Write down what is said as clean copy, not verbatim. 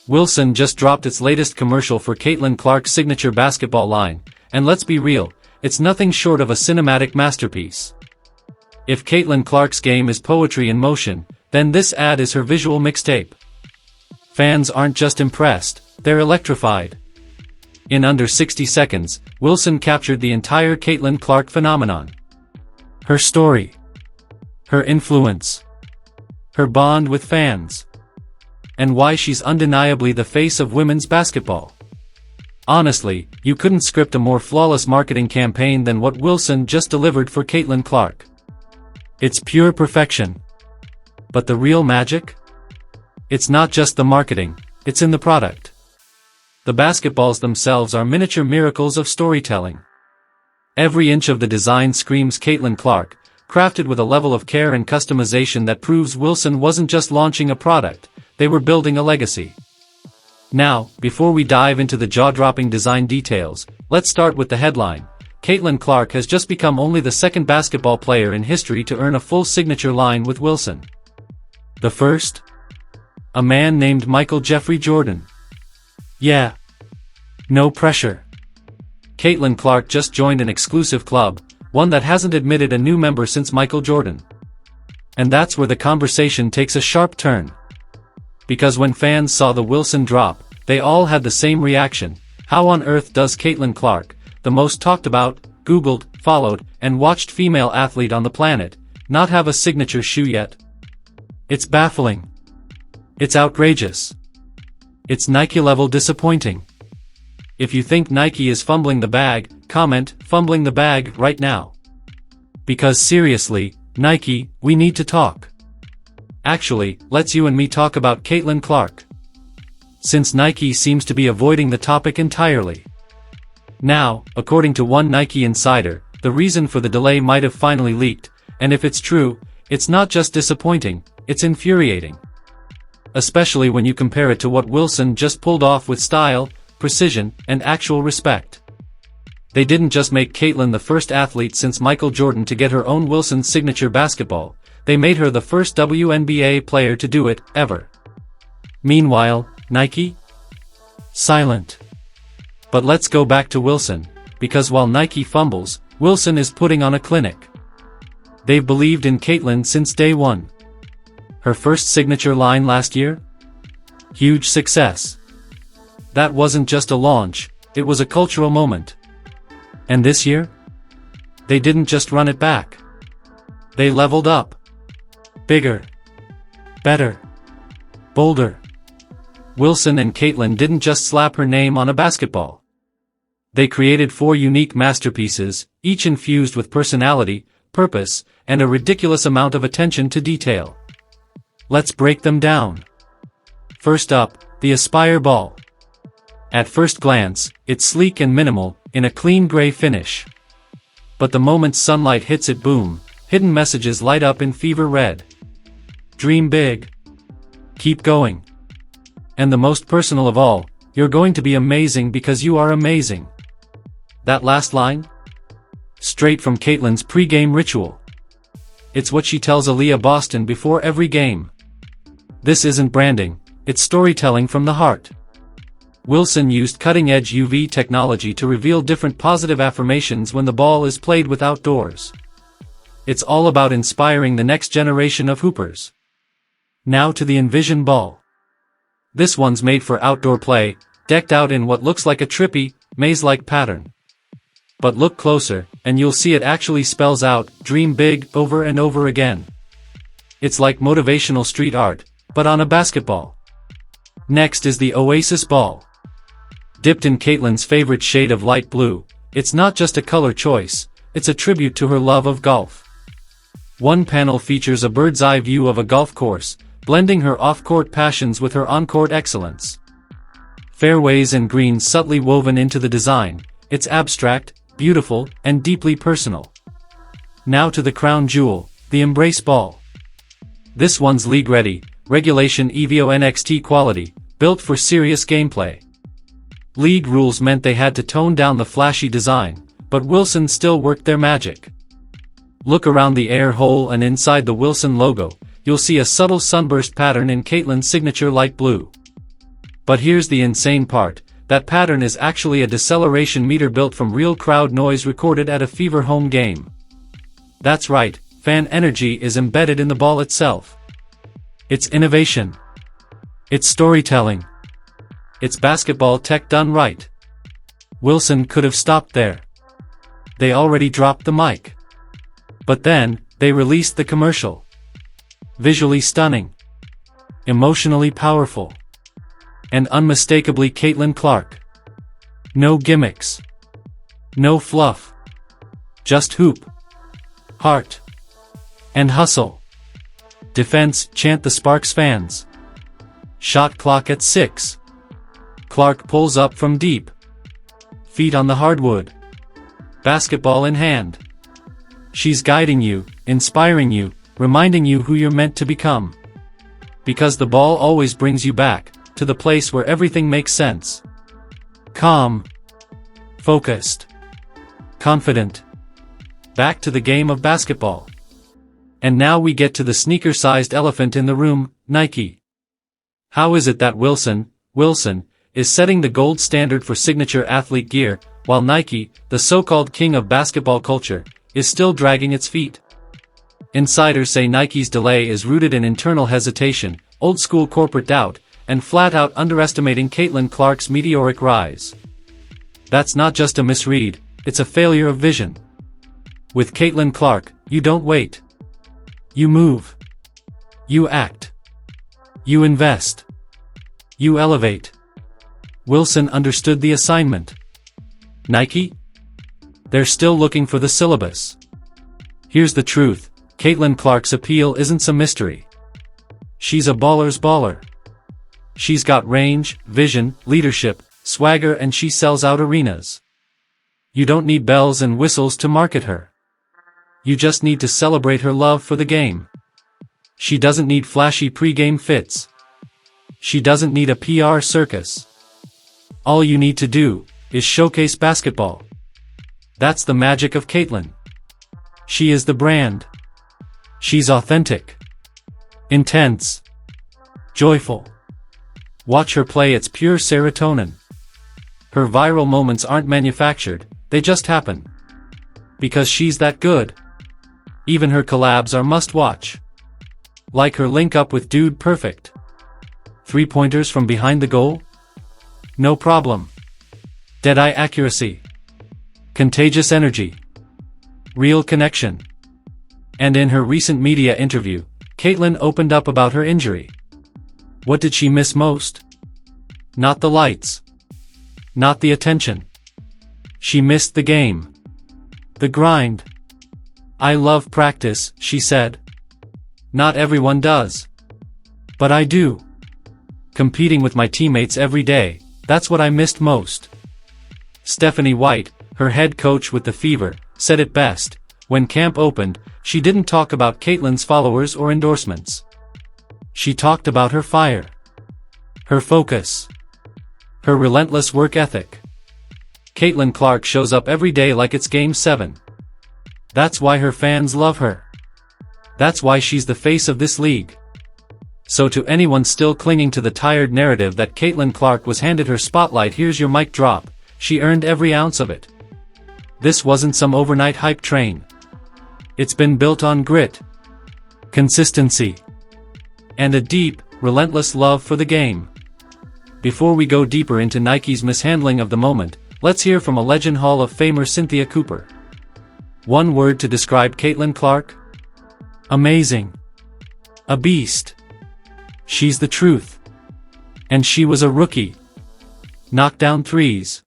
Wilson just dropped its latest commercial for Caitlin Clark's signature basketball line, and let's be real, it's nothing short of a cinematic masterpiece. If Caitlin Clark's game is poetry in motion, then this ad is her visual mixtape. Fans aren't just impressed, they're electrified. In under 60 seconds, Wilson captured the entire Caitlin Clark phenomenon. Her story. Her influence. Her bond with fans. And why she's undeniably the face of women's basketball. Honestly, you couldn't script a more flawless marketing campaign than what Wilson just delivered for Caitlin Clark. It's pure perfection. But the real magic? It's not just the marketing, it's in the product. The basketballs themselves are miniature miracles of storytelling. Every inch of the design screams Caitlin Clark, crafted with a level of care and customization that proves Wilson wasn't just launching a product, they were building a legacy. Now, before we dive into the jaw-dropping design details, let's start with the headline. Caitlin Clark has just become only the second basketball player in history to earn a full signature line with Wilson. The first? A man named Michael Jeffrey Jordan. Yeah. No pressure. Caitlin Clark just joined an exclusive club, one that hasn't admitted a new member since Michael Jordan. And that's where the conversation takes a sharp turn. Because when fans saw the Wilson drop, they all had the same reaction. How on earth does Caitlin Clark, the most talked about, Googled, followed, and watched female athlete on the planet, not have a signature shoe yet? It's baffling. It's outrageous. It's Nike-level disappointing. If you think Nike is fumbling the bag, comment, "fumbling the bag," right now. Because seriously, Nike, we need to talk. Actually, let's you and me talk about Caitlin Clark. Since Nike seems to be avoiding the topic entirely. Now, according to one Nike insider, the reason for the delay might have finally leaked, and if it's true, it's not just disappointing, it's infuriating. Especially when you compare it to what Wilson just pulled off with style, precision, and actual respect. They didn't just make Caitlin the first athlete since Michael Jordan to get her own Wilson signature basketball, they made her the first WNBA player to do it, ever. Meanwhile, Nike? Silent. But let's go back to Wilson, because while Nike fumbles, Wilson is putting on a clinic. They've believed in Caitlin since day one. Her first signature line last year? Huge success. That wasn't just a launch, it was a cultural moment. And this year? They didn't just run it back. They leveled up. Bigger. Better. Bolder. Wilson and Caitlin didn't just slap her name on a basketball. They created 4 unique masterpieces, each infused with personality, purpose, and a ridiculous amount of attention to detail. Let's break them down. First up, the Aspire Ball. At first glance, it's sleek and minimal, in a clean gray finish. But the moment sunlight hits it, boom, hidden messages light up in fever red. Dream big. Keep going. And the most personal of all, you're going to be amazing because you are amazing. That last line? Straight from Caitlin's pre-game ritual. It's what she tells Aaliyah Boston before every game. This isn't branding, it's storytelling from the heart. Wilson used cutting-edge UV technology to reveal different positive affirmations when the ball is played with outdoors. It's all about inspiring the next generation of hoopers. Now to the Envision Ball. This one's made for outdoor play, decked out in what looks like a trippy, maze-like pattern. But look closer, and you'll see it actually spells out, "Dream big," over and over again. It's like motivational street art, but on a basketball. Next is the Oasis Ball. Dipped in Caitlin's favorite shade of light blue, it's not just a color choice, it's a tribute to her love of golf. One panel features a bird's-eye view of a golf course, blending her off-court passions with her on-court excellence. Fairways and greens subtly woven into the design, it's abstract, beautiful, and deeply personal. Now to the crown jewel, the Embrace Ball. This one's league-ready, regulation EVO NXT quality, built for serious gameplay. League rules meant they had to tone down the flashy design, but Wilson still worked their magic. Look around the air hole and inside the Wilson logo, you'll see a subtle sunburst pattern in Caitlin's signature light blue. But here's the insane part, that pattern is actually a deceleration meter built from real crowd noise recorded at a Fever home game. That's right, fan energy is embedded in the ball itself. It's innovation. It's storytelling. It's basketball tech done right. Wilson could have stopped there. They already dropped the mic. But then, they released the commercial. Visually stunning. Emotionally powerful. And unmistakably Caitlin Clark. No gimmicks. No fluff. Just hoop. Heart. And hustle. Defense, chant the Sparks fans. Shot clock at 6. Clark pulls up from deep. Feet on the hardwood. Basketball in hand. She's guiding you, inspiring you, reminding you who you're meant to become. Because the ball always brings you back, to the place where everything makes sense. Calm. Focused. Confident. Back to the game of basketball. And now we get to the sneaker-sized elephant in the room, Nike. How is it that Wilson is setting the gold standard for signature athlete gear, while Nike, the so-called king of basketball culture, is still dragging its feet? Insiders say Nike's delay is rooted in internal hesitation, old-school corporate doubt, and flat-out underestimating Caitlin Clark's meteoric rise. That's not just a misread, it's a failure of vision. With Caitlin Clark, you don't wait. You move. You act. You invest. You elevate. Wilson understood the assignment. Nike? They're still looking for the syllabus. Here's the truth, Caitlin Clark's appeal isn't some mystery. She's a baller's baller. She's got range, vision, leadership, swagger, and she sells out arenas. You don't need bells and whistles to market her. You just need to celebrate her love for the game. She doesn't need flashy pre-game fits. She doesn't need a PR circus. All you need to do is showcase basketball. That's the magic of Caitlin. She is the brand. She's authentic. Intense. Joyful. Watch her play, it's pure serotonin. Her viral moments aren't manufactured, they just happen. Because she's that good. Even her collabs are must-watch. Like her link-up with Dude Perfect. 3-pointers from behind the goal? No problem. Dead-eye accuracy. Contagious energy. Real connection. And in her recent media interview, Caitlin opened up about her injury. What did she miss most? Not the lights. Not the attention. She missed the game. The grind. I love practice, she said. Not everyone does. But I do. Competing with my teammates every day, that's what I missed most. Stephanie White, her head coach with the Fever, said it best. When camp opened, she didn't talk about Caitlin's followers or endorsements. She talked about her fire. Her focus. Her relentless work ethic. Caitlin Clark shows up every day like it's Game 7. That's why her fans love her. That's why she's the face of this league. So to anyone still clinging to the tired narrative that Caitlin Clark was handed her spotlight, here's your mic drop. She earned every ounce of it. This wasn't some overnight hype train. It's been built on grit, consistency, and a deep, relentless love for the game. Before we go deeper into Nike's mishandling of the moment, let's hear from a Legend Hall of Famer Cynthia Cooper. One word to describe Caitlin Clark? Amazing. A beast. She's the truth. And she was a rookie. Knocked down threes.